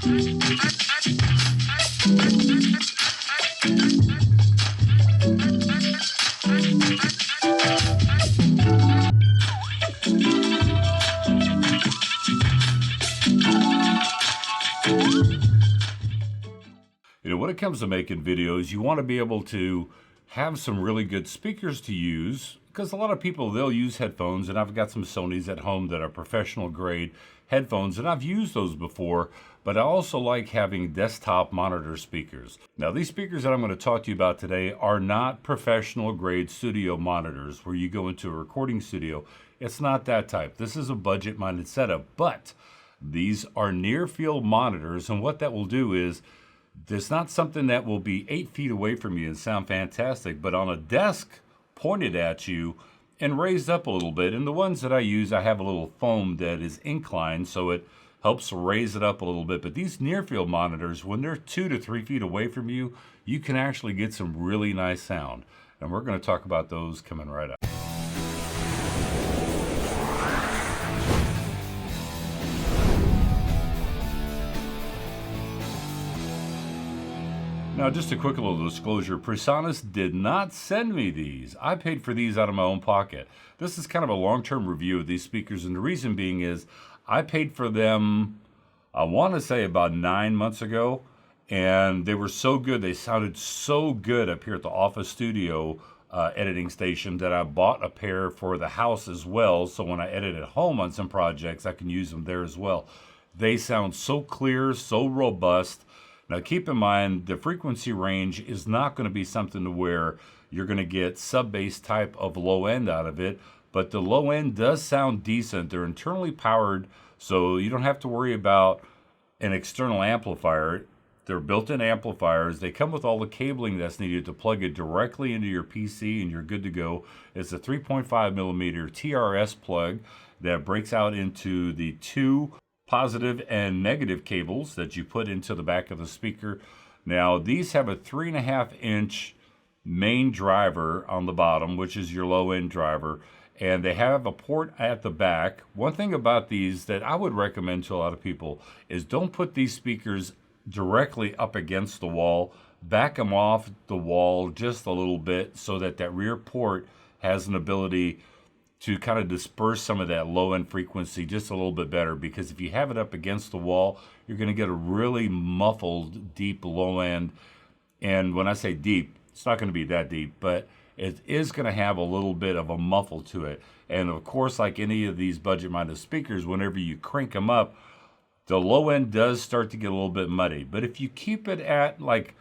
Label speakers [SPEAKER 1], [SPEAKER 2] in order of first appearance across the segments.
[SPEAKER 1] When it comes to making videos, you want to be able to have some really good speakers to use, because a lot of people, they'll use headphones, and I've got some Sonys at home that are professional grade headphones, and I've used those before, but I also like having desktop monitor speakers. Now, these speakers that I'm going to talk to you about today are not professional grade studio monitors where you go into a recording studio. It's not that type. This is a budget-minded setup, but these are near-field monitors, and what that will do is there's not something that will be 8 feet away from you and sound fantastic, but on a desk pointed at you and raised up a little bit. And the ones that I use, I have a little foam that is inclined, so it helps raise it up a little bit. But these near field monitors, when they're 2 to 3 feet away from you, you can actually get some really nice sound. And we're going to talk about those coming right up. Now, just a quick little disclosure, PreSonus did not send me these. I paid for these out of my own pocket. This is kind of a long-term review of these speakers, and the reason being is I paid for them, I want to say about 9 months ago, and they were so good, they sounded so good up here at the office studio editing station that I bought a pair for the house as well, so when I edit at home on some projects, I can use them there as well. They sound so clear, so robust. Now keep in mind, the frequency range is not going to be something to where you're going to get sub-bass type of low end out of it, but the low end does sound decent. They're internally powered, so you don't have to worry about an external amplifier. They're built-in amplifiers. They come with all the cabling that's needed to plug it directly into your PC and you're good to go. It's a 3.5 millimeter TRS plug that breaks out into the two positive and negative cables that you put into the back of the speaker. Now, these have a 3.5-inch main driver on the bottom, which is your low-end driver, and they have a port at the back. One thing about these that I would recommend to a lot of people is don't put these speakers directly up against the wall. Back them off the wall just a little bit so that that rear port has an ability to kind of disperse some of that low-end frequency just a little bit better, because if you have it up against the wall, you're going to get a really muffled, deep low-end. And when I say deep, it's not going to be that deep, but it is going to have a little bit of a muffle to it. And of course, like any of these budget-minded speakers, whenever you crank them up, the low-end does start to get a little bit muddy. But if you keep it at, like,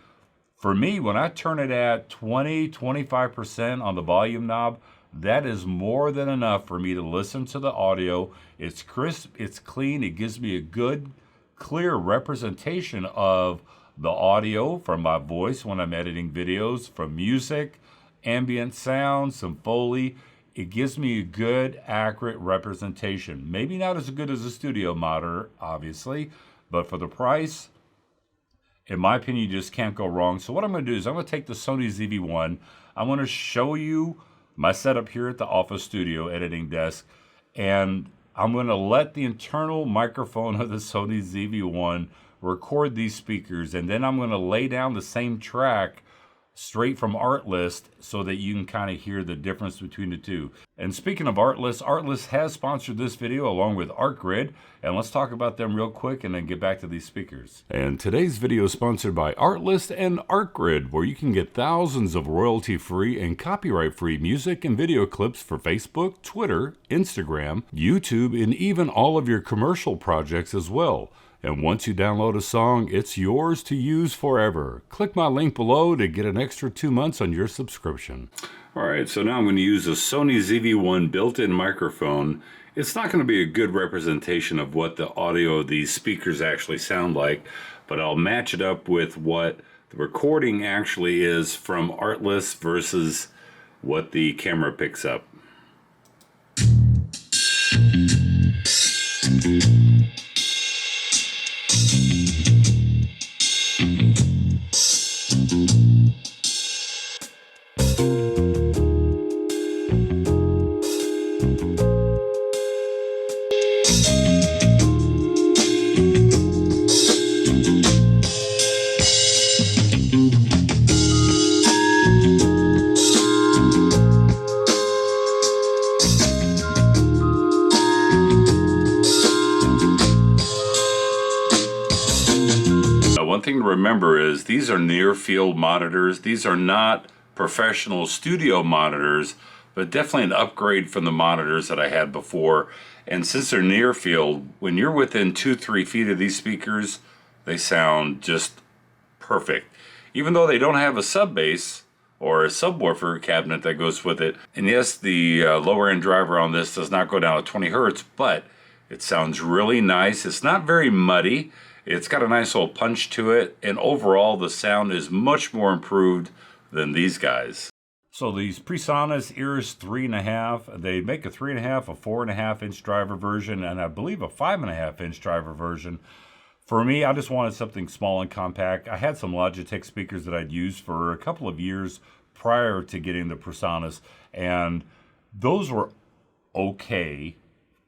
[SPEAKER 1] for me, when I turn it at 20-25% on the volume knob, that is more than enough for me to listen to the audio. It's crisp, it's clean, it gives me a good, clear representation of the audio from my voice when I'm editing videos, from music, ambient sound, some Foley. It gives me a good, accurate representation. Maybe not as good as a studio monitor, obviously, but for the price, in my opinion, you just can't go wrong. So what I'm going to do is I'm going to take the Sony ZV-1. I'm going to show you my setup here at the office studio editing desk, and I'm going to let the internal microphone of the Sony ZV-1 record these speakers, and then I'm going to lay down the same track straight from Artlist so that you can kind of hear the difference between the two. And speaking of Artlist, Artlist has sponsored this video along with Artgrid, and let's talk about them real quick and then get back to these speakers. And today's video is sponsored by Artlist and Artgrid, where you can get thousands of royalty-free and copyright-free music and video clips for Facebook, Twitter, Instagram, YouTube, and even all of your commercial projects as well. And once you download a song, it's yours to use forever. Click my link below to get an extra 2 months on your subscription. All right, so now I'm going to use a Sony ZV-1 built-in microphone. It's not going to be a good representation of what the audio of these speakers actually sound like, but I'll match it up with what the recording actually is from Artlist versus what the camera picks up. one thing to remember is these are near-field monitors. These are not professional studio monitors, but definitely an upgrade from the monitors that I had before. And since they're near-field, when you're within 2-3 feet of these speakers, they sound just perfect. Even though they don't have a sub bass or a subwoofer cabinet that goes with it. And yes, the lower end driver on this does not go down to 20 hertz, but it sounds really nice. It's not very muddy. It's got a nice little punch to it. And overall, the sound is much more improved than these guys. So these PreSonus Eris 3.5, they make a 3.5, a 4.5 inch driver version, and I believe a 5.5 inch driver version. For me, I just wanted something small and compact. I had some Logitech speakers that I'd used for a couple of years prior to getting the PreSonus, and those were okay,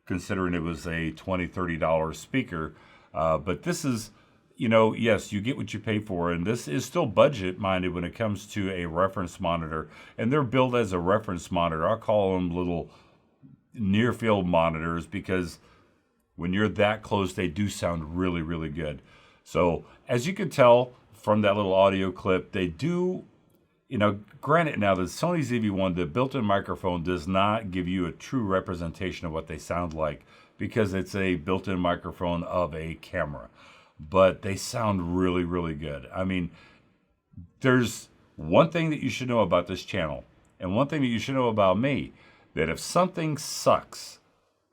[SPEAKER 1] considering it was a $20, $30 speaker. But this is, you know, yes, you get what you pay for, and this is still budget-minded when it comes to a reference monitor, and they're built as a reference monitor. I call them little near-field monitors because when you're that close, they do sound really, really good. So as you can tell from that little audio clip, they do, you know, granted now the Sony ZV-1, the built-in microphone does not give you a true representation of what they sound like because it's a built-in microphone of a camera. But they sound really, really good. I mean, there's one thing that you should know about this channel, and one thing that you should know about me, that if something sucks,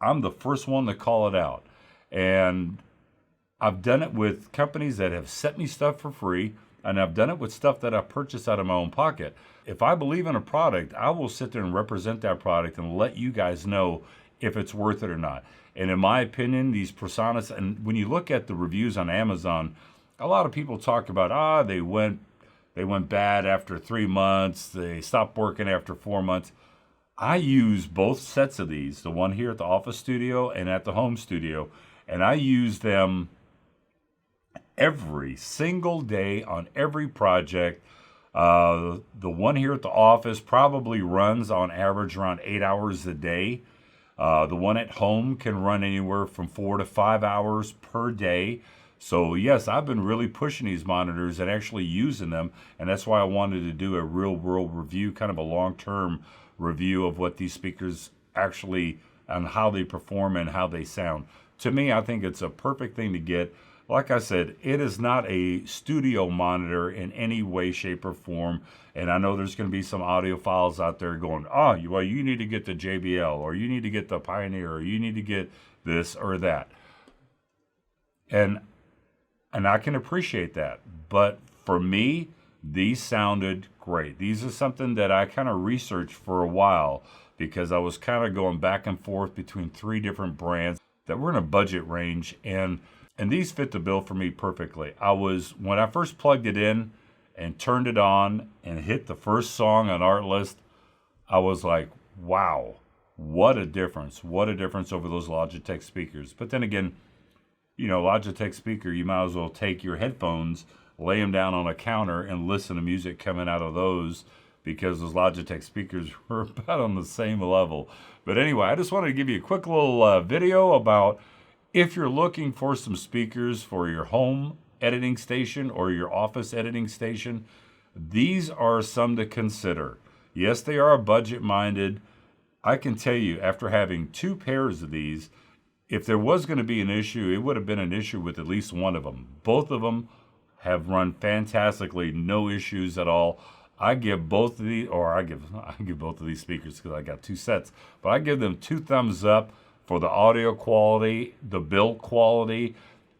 [SPEAKER 1] I'm the first one to call it out. And I've done it with companies that have sent me stuff for free, and I've done it with stuff that I purchased out of my own pocket. If I believe in a product, I will sit there and represent that product and let you guys know if it's worth it or not. And in my opinion, these PreSonus, and when you look at the reviews on Amazon, a lot of people talk about, they went bad after 3 months, they stopped working after 4 months. I use both sets of these, the one here at the office studio and at the home studio, and I use them every single day on every project. The one here at the office probably runs on average around 8 hours a day. The one at home can run anywhere from 4 to 5 hours per day. So yes, I've been really pushing these monitors and actually using them, and that's why I wanted to do a real world review, kind of a long-term review of what these speakers actually, and how they perform and how they sound. To me, I think it's a perfect thing to get. Like I said, it is not a studio monitor in any way, shape, or form. And I know there's going to be some audiophiles out there going, well, you need to get the JBL, or you need to get the Pioneer, or you need to get this or that. And I can appreciate that. But for me, these sounded great. These are something that I kind of researched for a while because I was kind of going back and forth between 3 different brands that were in a budget range, and these fit the bill for me perfectly. When I first plugged it in and turned it on and hit the first song on Artlist, I was like, wow, what a difference. What a difference over those Logitech speakers. But then again, you know, Logitech speaker, you might as well take your headphones, lay them down on a counter, and listen to music coming out of those, because those Logitech speakers were about on the same level. But anyway, I just wanted to give you a quick little video about if you're looking for some speakers for your home editing station or your office editing station. These are some to consider. Yes, they are budget-minded. I can tell you, after having 2 pairs of these, if there was going to be an issue, it would have been an issue with at least one of them. Both of them have run fantastically, no issues at all. I give both of these, or I give both of these speakers, because I got 2 sets, but I give them 2 thumbs up for the audio quality, the build quality,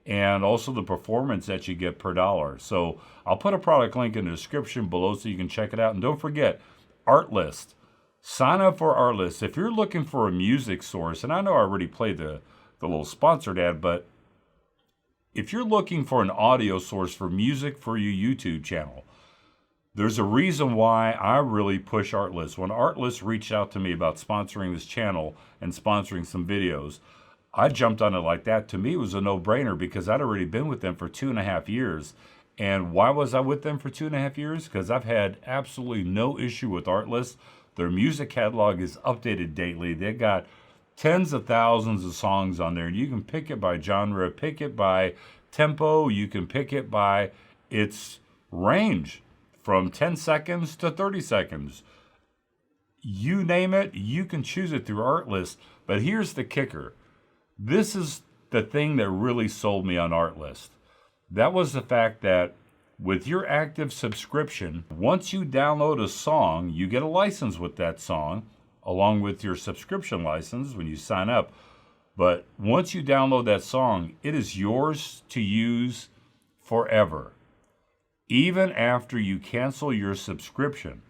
[SPEAKER 1] and also the performance that you get per dollar. So I'll put a product link in the description below so you can check it out. And don't forget, Artlist. Sign up for Artlist. If you're looking for a music source, and I know I already played the little sponsored ad, but if you're looking for an audio source for music for your YouTube channel, there's a reason why I really push Artlist. When Artlist reached out to me about sponsoring this channel and sponsoring some videos, I jumped on it like that. To me, it was a no-brainer because I'd already been with them for 2.5 years. And why was I with them for 2.5 years? Because I've had absolutely no issue with Artlist. Their music catalog is updated daily. They've got tens of thousands of songs on there. You can pick it by genre, pick it by tempo. You can pick it by its range from 10 seconds to 30 seconds. You name it, you can choose it through Artlist. But here's the kicker. This is the thing that really sold me on Artlist. That was the fact that with your active subscription, once you download a song, you get a license with that song, along with your subscription license when you sign up. But once you download that song, it is yours to use forever. Even after you cancel your subscription,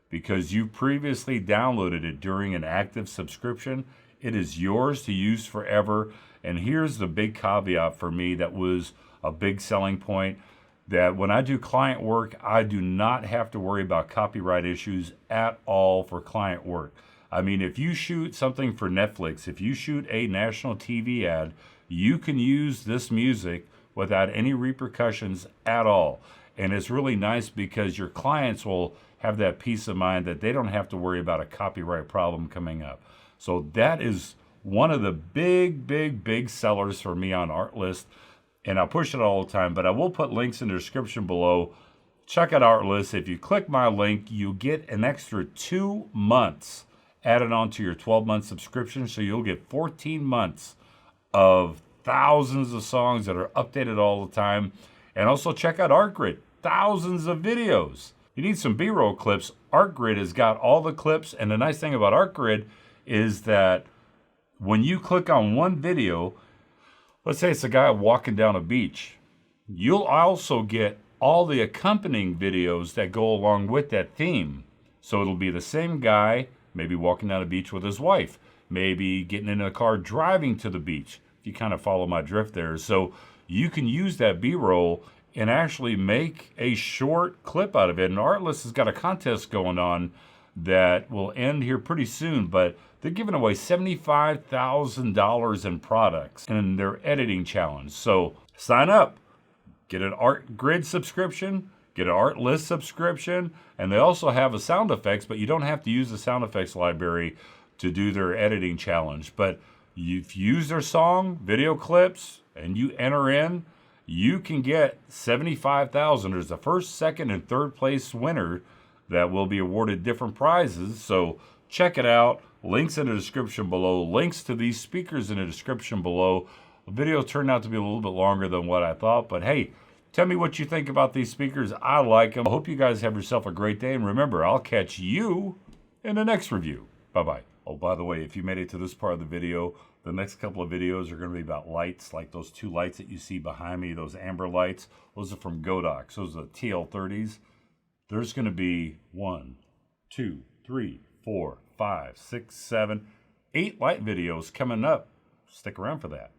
[SPEAKER 1] because you previously downloaded it during an active subscription, it is yours to use forever. And here's the big caveat for me that was a big selling point, that when I do client work, I do not have to worry about copyright issues at all for client work. I mean, if you shoot something for Netflix, if you shoot a national TV ad, you can use this music without any repercussions at all. And it's really nice because your clients will have that peace of mind that they don't have to worry about a copyright problem coming up. So that is one of the big sellers for me on Artlist. And I push it all the time, but I will put links in the description below. Check out Artlist. If you click my link, you get an extra 2 months added onto your 12-month subscription. So you'll get 14 months of thousands of songs that are updated all the time. And also check out Artgrid. Thousands of videos. You need some B-roll clips. Artgrid has got all the clips. And the nice thing about Artgrid is that when you click on one video, let's say it's a guy walking down a beach, you'll also get all the accompanying videos that go along with that theme. So it'll be the same guy, maybe walking down a beach with his wife, maybe getting in a car driving to the beach, if you kind of follow my drift there. So you can use that B-roll and actually make a short clip out of it. And Artlist has got a contest going on that will end here pretty soon, but they're giving away $75,000 in products in their editing challenge. So sign up, get an Artgrid subscription, get an Artlist subscription, and they also have a sound effects, but you don't have to use the sound effects library to do their editing challenge. But if you use their song, video clips, and you enter in, you can get $75,000. There's a first, second, and third place winner that will be awarded different prizes. So check it out. Links in the description below. Links to these speakers in the description below. The video turned out to be a little bit longer than what I thought, but hey, tell me what you think about these speakers. I like them. I hope you guys have yourself a great day, and remember, I'll catch you in the next review. Bye-bye. Oh, by the way, if you made it to this part of the video, the next couple of videos are going to be about lights, like those two lights that you see behind me, those amber lights. Those are from Godox. Those are the TL30s. There's going to be 1, 2, 3, 4, 5, 6, 7, 8 light videos coming up. Stick around for that.